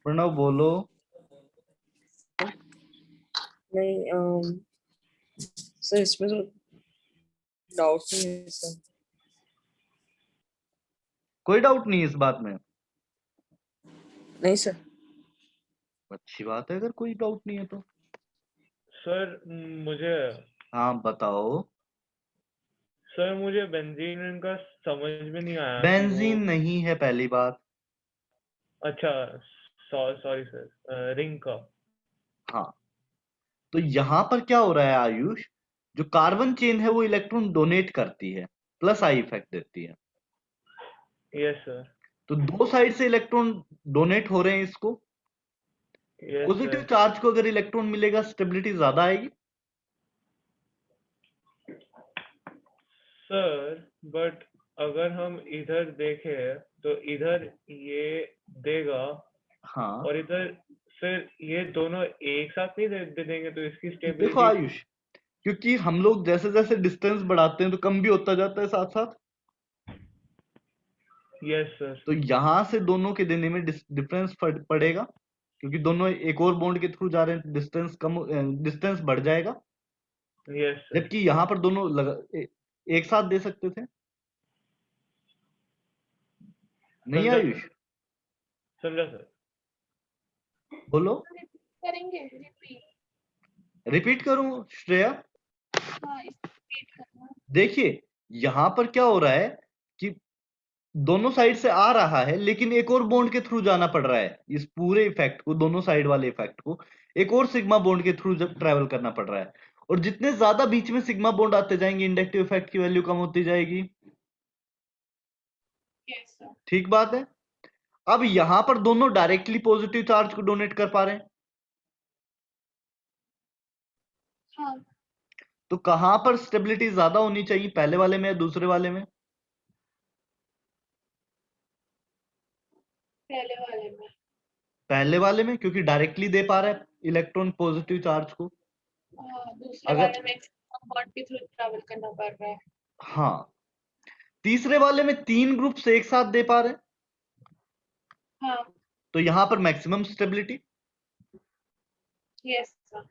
प्रणव बोलो। नहीं सर इसमें तो डाउट नहीं है सर। कोई डाउट नहीं है इस बात में? नहीं सर। अच्छी बात है अगर कोई डाउट नहीं है तो। सर मुझे हाँ बताओ। सर मुझे बेंजीन का समझ में नहीं आया कि बेंजीन वो, नहीं है पहली बात। अच्छा सॉरी सर, रिंग का। हाँ, तो यहां पर क्या हो रहा है आयुष, जो कार्बन चेन है वो इलेक्ट्रॉन डोनेट करती है, प्लस आई इफेक्ट देती है। Yes sir. तो दो साइड से इलेक्ट्रॉन डोनेट हो रहे हैं इसको। Yes positive sir. चार्ज को अगर इलेक्ट्रॉन मिलेगा, स्टेबिलिटी ज्यादा आएगी। सर बट अगर हम इधर देखें तो इधर ये देगा हाँ और इधर फिर ये दोनों एक साथ नहीं दे देंगे, तो इसकी देखो स्टेबिलिटी। आयुष, क्योंकि हम लोग जैसे जैसे डिस्टेंस बढ़ाते हैं तो कम भी होता जाता है साथ साथ। Yes sir. तो यहां से दोनों के देने में डिफरेंस पड़ेगा, क्योंकि दोनों एक और बॉन्ड के थ्रू जा रहे हैं, डिस्टेंस कम, डिस्टेंस बढ़ जाएगा। Yes sir. जबकि यहां पर दोनों एक साथ दे सकते थे। नहीं समझा आयुष? सर, समझा सर। बोलो। करेंगे रिपीट। रिपीट करूं श्रेया? हाँ repeat करना। देखिए यहां पर क्या हो रहा है कि दोनों साइड से आ रहा है, लेकिन एक और बॉन्ड के थ्रू जाना पड़ रहा है। इस पूरे इफेक्ट को, दोनों साइड वाले इफेक्ट को एक और सिग्मा बॉन्ड के थ्रू जब ट्रेवल करना पड़ रहा है, और जितने ज्यादा बीच में सिग्मा बॉन्ड आते जाएंगे, इंडक्टिव इफेक्ट की वैल्यू कम होती जाएगी। Yes sir। ठीक बात है। अब यहां पर दोनों डायरेक्टली पॉजिटिव चार्ज को डोनेट कर पा रहे हैं, हाँ तो कहां पर स्टेबिलिटी ज्यादा होनी चाहिए, पहले वाले में या दूसरे वाले में? पहले वाले में। पहले वाले में, क्योंकि डायरेक्टली दे पा रहा है इलेक्ट्रॉन पॉजिटिव चार्ज को। दूसरे अगर वाले में बॉन्ड के थ्रू ट्रैवल करना पड़ रहा है। हाँ, तीसरे वाले में 3 ग्रुप्स एक साथ दे पा रहे हैं, हाँ तो यहां पर मैक्सिमम स्टेबिलिटी। Yes sir.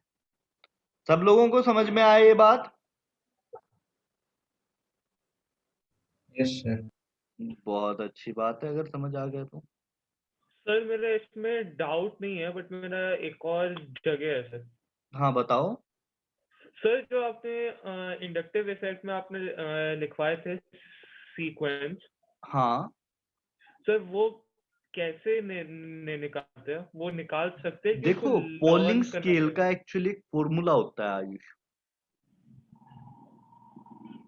सब लोगों को समझ में आए ये बात? Yes sir. बहुत अच्छी बात है अगर समझ आ गया तो। सर मेरा इसमें डाउट नहीं है, बट मेरा एक और जगह है सर। हाँ बताओ। सर जो आपने इंडक्टिव इफेक्ट में आपने लिखवाए थे सीक्वेंस, हाँ सर वो कैसे निकालते हैं? वो निकाल सकते हैं कि उसको देखो, पोलिंग learn करना स्केल का पड़ेगा? एक्चुअली एक फॉर्मूला होता है आयुष,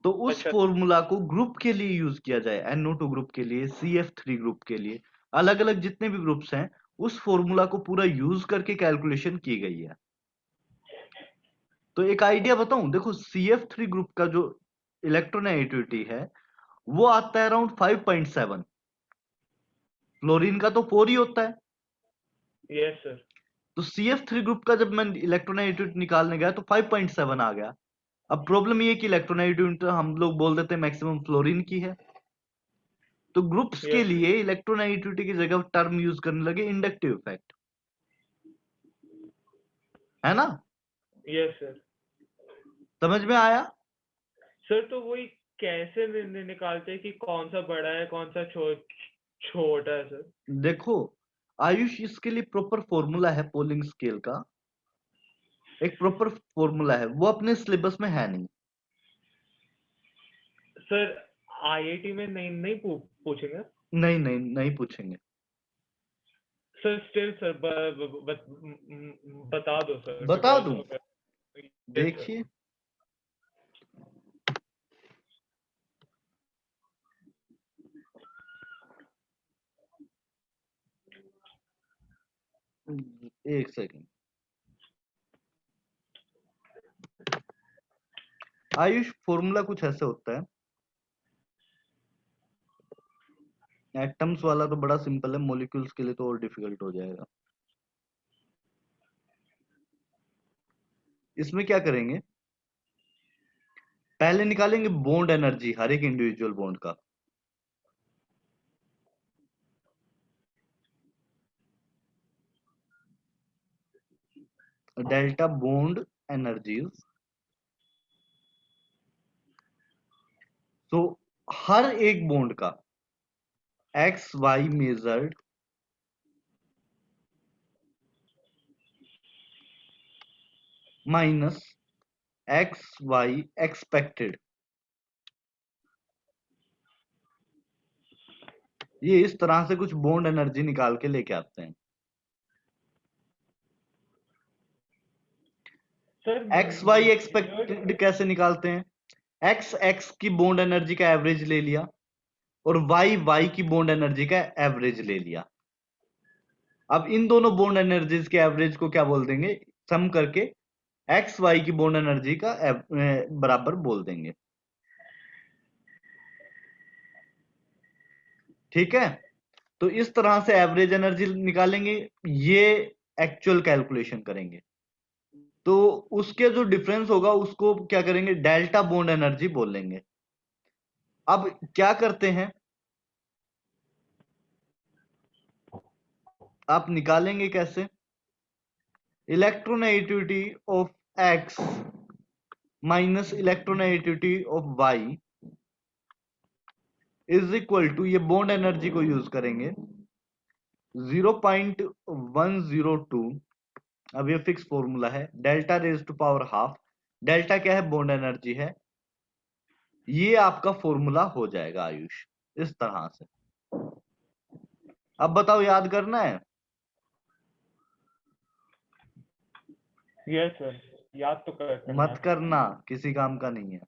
तो उस अच्छा फॉर्मूला को ग्रुप के लिए यूज किया जाए, NO2 ग्रुप के लिए, CF3 ग्रुप के लिए, अलग अलग जितने भी ग्रुप्स हैं, उस फॉर्मूला को पूरा यूज करके कैलकुलेशन की गई है। तो एक आइडिया बताऊं, देखो CF3 ग्रुप का जो इलेक्ट्रोनेगेटिविटी है वो आता है अराउंड 5.7, फ्लोरीन का तो 4 ही होता है। Yes sir. तो CF3 ग्रुप का जब मैं इलेक्ट्रोनेगेटिविटी निकालने गया तो 5.7 आ गया। अब प्रॉब्लम ये कि इलेक्ट्रोनेगेटिविटी हम लोग बोल देते हैं मैक्सिमम फ्लोरीन की है, तो ग्रुप्स के यस लिए इलेक्ट्रोनेगेटिविटी की जगह टर्म यूज करने लगे इंडक्टिव इफेक्ट, है ना? Yes sir. समझ में आया? सर तो वही कैसे निकालते हैं कि कौन सा बड़ा है कौन सा छोटा है सर? देखो आयुष, इसके लिए प्रॉपर फॉर्मूला है पोलिंग स्केल का, एक प्रॉपर फॉर्मूला है, वो अपने सिलेबस में है नहीं। सर आईआईटी में नहीं पूछेंगे? नहीं नहीं नहीं पूछेंगे। सर स्टिल सर बता दो सर, बता बिकॉज दूं? देखिए एक सेकंड। आयुष, फॉर्मूला कुछ ऐसे होता है, एटम्स वाला तो बड़ा सिंपल है, मॉलिक्यूल्स के लिए तो और डिफिकल्ट हो जाएगा। इसमें क्या करेंगे, पहले निकालेंगे बॉन्ड एनर्जी हर एक इंडिविजुअल बॉन्ड का। डेल्टा बॉन्ड एनर्जीज, तो हर एक बॉन्ड का X Y measured minus X Y expected, ये इस तरह से कुछ बॉन्ड एनर्जी निकाल के लेके आते हैं। सर एक्स वाई एक्सपेक्टेड कैसे निकालते हैं, एक्स एक्स की बॉन्ड एनर्जी का एवरेज ले लिया और वाई वाई की बॉन्ड एनर्जी का एवरेज ले लिया। अब इन दोनों बॉन्ड एनर्जीज के एवरेज को क्या बोल देंगे, सम करके एक्स वाई की बॉन्ड एनर्जी का बराबर बोल देंगे। ठीक है, तो इस तरह से एवरेज एनर्जी निकालेंगे, ये एक्चुअल कैलकुलेशन करेंगे, तो उसके जो डिफरेंस होगा उसको क्या करेंगे, डेल्टा बॉन्ड एनर्जी बोल लेंगे। अब क्या करते हैं, आप निकालेंगे कैसे, electronegativity of X minus electronegativity of Y is equal to, ये बॉन्ड एनर्जी को यूज करेंगे, 0.102 अब ये फिक्स फॉर्मूला है, delta raise to power half, delta क्या है, बॉन्ड एनर्जी है, ये आपका फॉर्मूला हो जाएगा आयुष इस तरह से। अब बताओ याद करना है? यस सर, याद तो करना मत है। करना, किसी काम का नहीं है,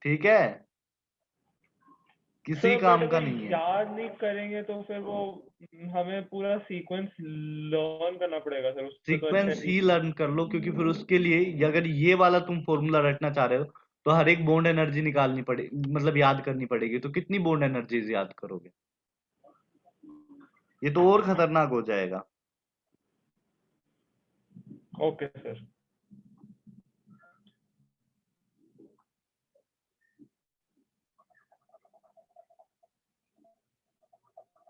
ठीक है, किसी सर काम बट का अगर नहीं है। याद नहीं करेंगे तो फिर वो हमें पूरा सीक्वेंस लर्न करना पड़ेगा सर, उससे तो अच्छा सीक्वेंस ही लर्न कर लो, क्योंकि फिर उसके लिए अगर ये वाला तुम फॉर्मूला रटना चाह रहे हो तो हर एक बॉन्ड एनर्जी निकालनी पड़ेगी, मतलब याद करनी पड़ेगी, तो कितनी बॉन्ड एनर्जीज याद करोगे? ये तो और खतरनाक हो जाएगा। Okay sir.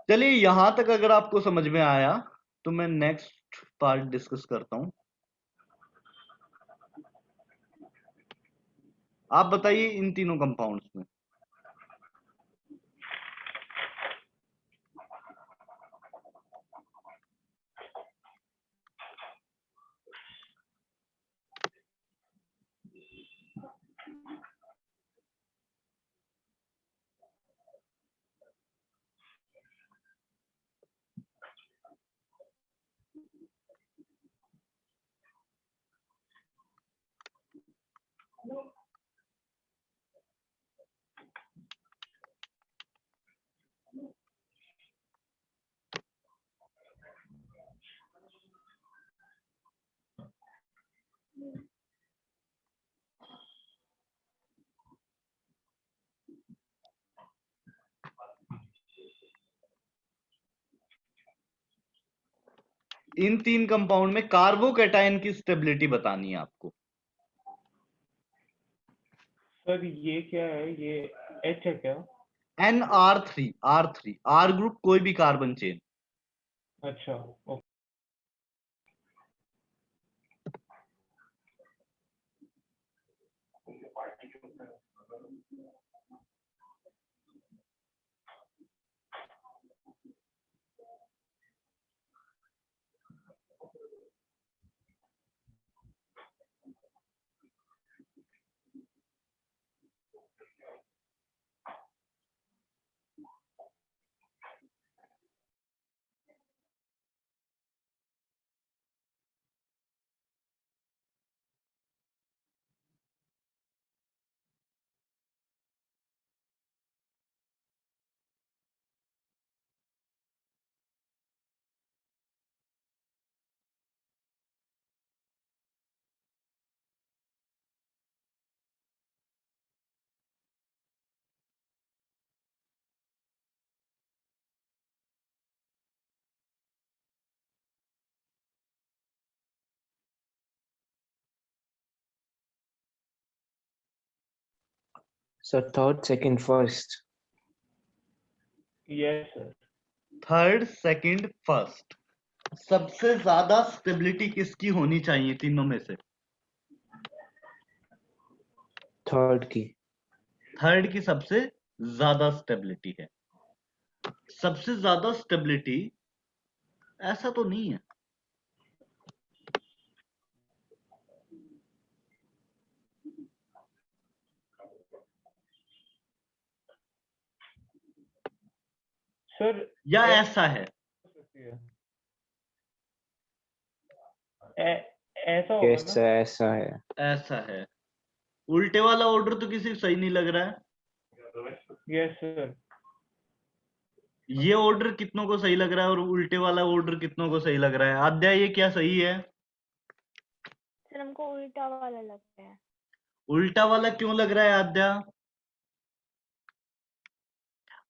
चलिए यहां तक अगर आपको समझ में आया तो मैं नेक्स्ट पार्ट डिस्कस करता हूं। आप बताइए इन तीनों कंपाउंड्स में इन तीन कंपाउंड में कार्बोकैटायन की स्टेबिलिटी बतानी है आपको। सर ये क्या है, ये एच है क्या? NR3 आर ग्रुप कोई भी कार्बन चेन। अच्छा okay. So third, second, first. Yes sir. Third second first, सबसे ज्यादा स्टेबिलिटी किसकी होनी चाहिए तीनों में से? Third की। थर्ड की सबसे ज्यादा स्टेबिलिटी है। सबसे ज्यादा स्टेबिलिटी ऐसा तो नहीं है, सर या ऐसा है? ऐसा होगा Yes, ना? ऐसा है। ऐसा है। उल्टे वाला ऑर्डर तो किसी को सही नहीं लग रहा है। Yes sir. ये ऑर्डर कितनों को सही लग रहा है और उल्टे वाला ऑर्डर कितनों को सही लग रहा है? आद्या ये क्या सही है? सर हमको उल्टा वाला लगता है। उल्टा वाला क्यों लग रहा है आद्या?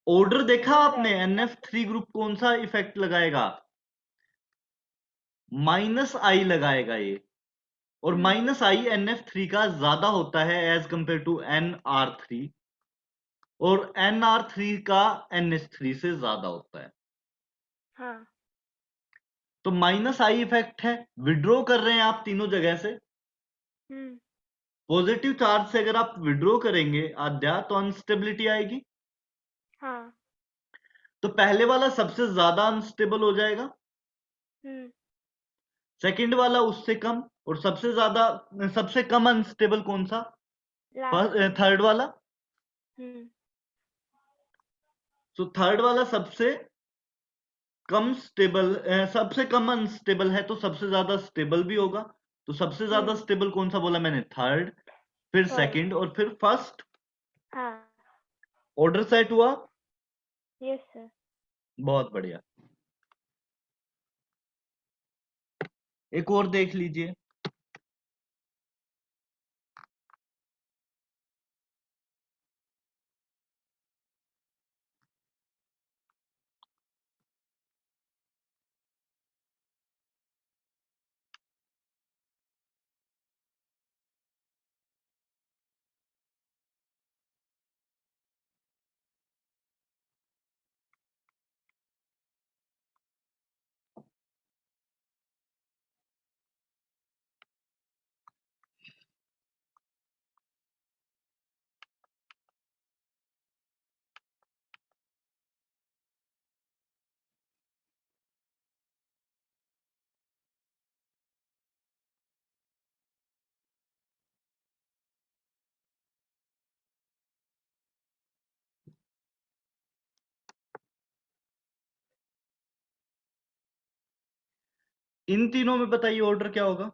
ऑर्डर देखा आपने? NF3 ग्रुप कौन सा इफेक्ट लगाएगा? -I लगाएगा ये, और -I NF3 का ज्यादा होता है एज कंपेयर टू NR3, और NR3 का NH3 से ज्यादा होता है। हाँ। तो -I इफेक्ट है, विड्रॉ कर रहे हैं आप तीनों जगह से। पॉजिटिव चार्ज से अगर आप विड्रॉ करेंगे आद्या तो अनस्टेबिलिटी आएगी। हाँ। तो पहले वाला सबसे ज्यादा अनस्टेबल हो जाएगा, सेकंड वाला उससे कम, और सबसे कम अनस्टेबल कौन सा? लास्ट थर्ड वाला। हम्म तो थर्ड वाला सबसे कम अनस्टेबल है, तो सबसे ज्यादा स्टेबल भी होगा। तो सबसे ज्यादा स्टेबल कौन सा बोला मैंने? थर्ड, फिर Third. सेकंड और फिर फर्स्ट। हाँ ऑर्डर सेट हुआ? यस सर बहुत बढ़िया। एक और देख लीजिए। इन तीनों में बताइए ऑर्डर क्या होगा?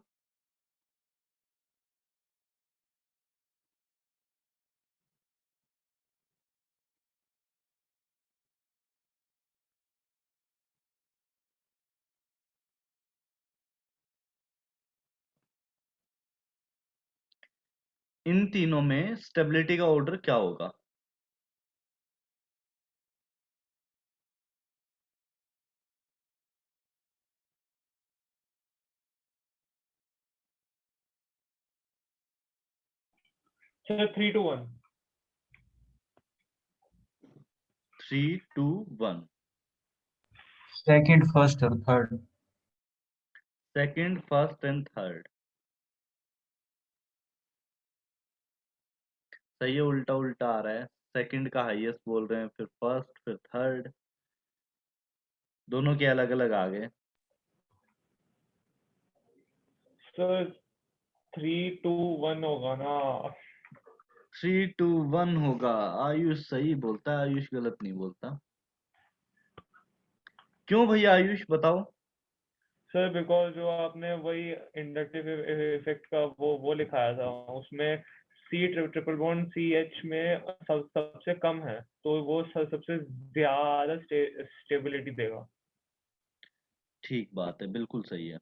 इन तीनों में स्टेबिलिटी का ऑर्डर क्या होगा? Sir 3 to 1 3, 2, 1। सेकंड, फर्स्ट और third. Second, first and third. सही है, उल्टा उल्टा आ रहा है। सेकंड का हाईएस्ट बोल रहे हैं, फिर फर्स्ट, फिर थर्ड। दोनों के अलग अलग आ गए। सर 3 to 1 होगा ना? 3, 2, 1 होगा। आयुष सही बोलता है, आयुष गलत नहीं बोलता। क्यों भैया आयुष बताओ? सर बिकॉज जो आपने वही इंडक्टिव इफेक्ट का वो लिखाया था, उसमें C triple bond C H में सबसे कम है, तो वो सबसे ज्यादा स्टेबिलिटी देगा। ठीक बात है, बिल्कुल सही है।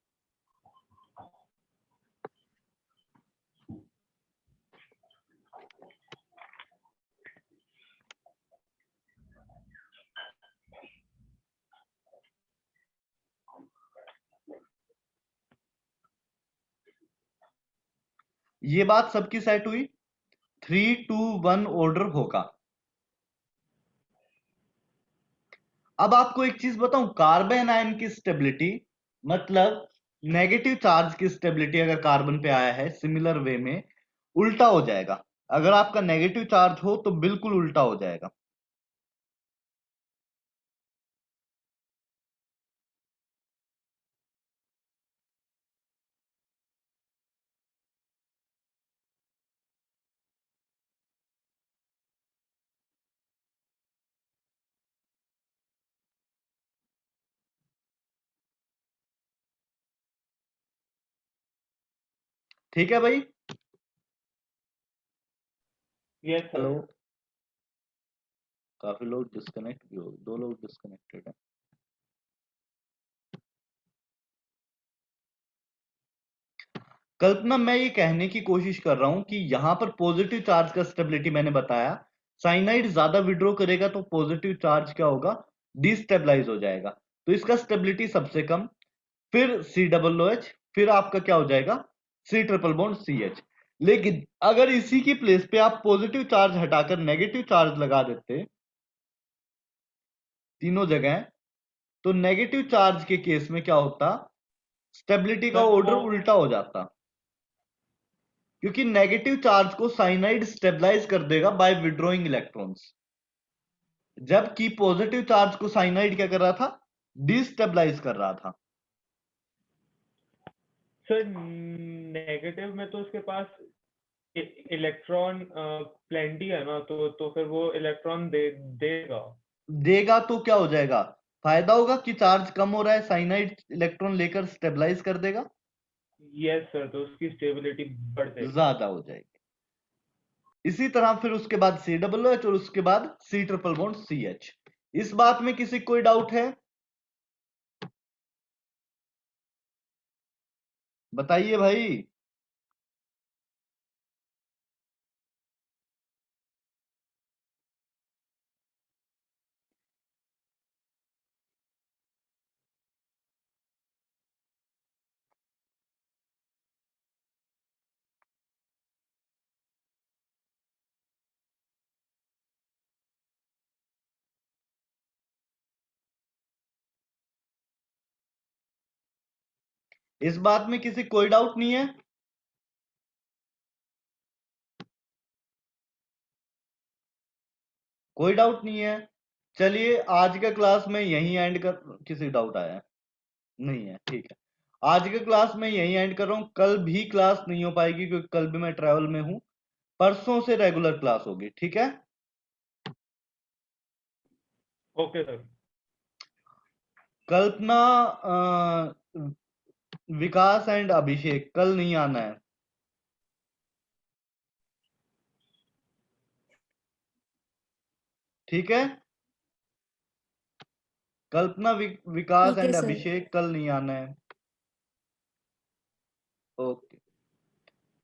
ये बात सबकी सेट हुई। 3, 2, 1 ऑर्डर होगा। अब आपको एक चीज बताऊं, कार्बन आयन की स्टेबिलिटी, मतलब नेगेटिव चार्ज की स्टेबिलिटी अगर कार्बन पे आया है, सिमिलर वे में उल्टा हो जाएगा। अगर आपका नेगेटिव चार्ज हो तो बिल्कुल उल्टा हो जाएगा। ठीक है भाई। Yes sir. हेलो, काफी लोग डिस्कनेक्ट भी हो, 2 लोग डिस्कनेक्टेड हैं। कल्पना, मैं ये कहने की कोशिश कर रहा हूं कि यहां पर पॉजिटिव चार्ज का स्टेबिलिटी मैंने बताया, साइनाइड ज्यादा विड्रॉ करेगा तो पॉजिटिव चार्ज क्या होगा? डिस्टेबलाइज हो जाएगा। तो इसका स्टेबिलिटी सबसे कम, फिर COOH, फिर आपका क्या हो जाएगा? C triple bond CH। लेकिन अगर इसी की प्लेस पे आप पॉजिटिव चार्ज हटाकर नेगेटिव चार्ज लगा देते तीनों जगह, तो नेगेटिव चार्ज के केस में क्या होता? स्टेबिलिटी का सर ऑर्डर वो उल्टा हो जाता, क्योंकि नेगेटिव चार्ज को साइनाइड स्टेबलाइज कर देगा बाय विड्रॉइंग इलेक्ट्रॉन्स, जबकि पॉजिटिव चार्ज को साइनाइड क्या कर रहा था? डिस्टेबलाइज कर रहा था। सर नेगेटिव में तो उसके पास इलेक्ट्रॉन प्लेंटी है ना, तो फिर वो इलेक्ट्रॉन देगा तो क्या हो जाएगा, फायदा होगा कि चार्ज कम हो रहा है, साइनाइड इलेक्ट्रॉन लेकर स्टेबलाइज कर देगा, यस सर, तो उसकी स्टेबिलिटी बढ़ जाएगी। ज्यादा हो जाएगी। इसी तरह फिर उसके बाद COOH और उसके बाद C ट्रिपल बॉन्ड CH। इस बात में किसी कोई डाउट है? बताइए भाई। इस बात में किसी कोई डाउट नहीं है? कोई डाउट नहीं है? चलिए आज का क्लास में यहीं एंड कर, किसी डाउट आया है? नहीं है, ठीक है। आज का क्लास में यहीं एंड कर रहा हूं। कल भी क्लास नहीं हो पाएगी क्योंकि कल भी मैं ट्रैवल में हूं। परसों से रेगुलर क्लास होगी, ठीक है? Okay sir. Kalpana, Vikas and Abhishek कल नहीं आना है। ठीक है? कल्पना, विकास ठीक है एंड सर। अभिषेक कल नहीं आना है। Okay,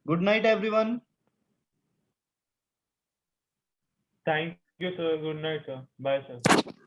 good night everyone. Thank you sir, good night sir, bye sir.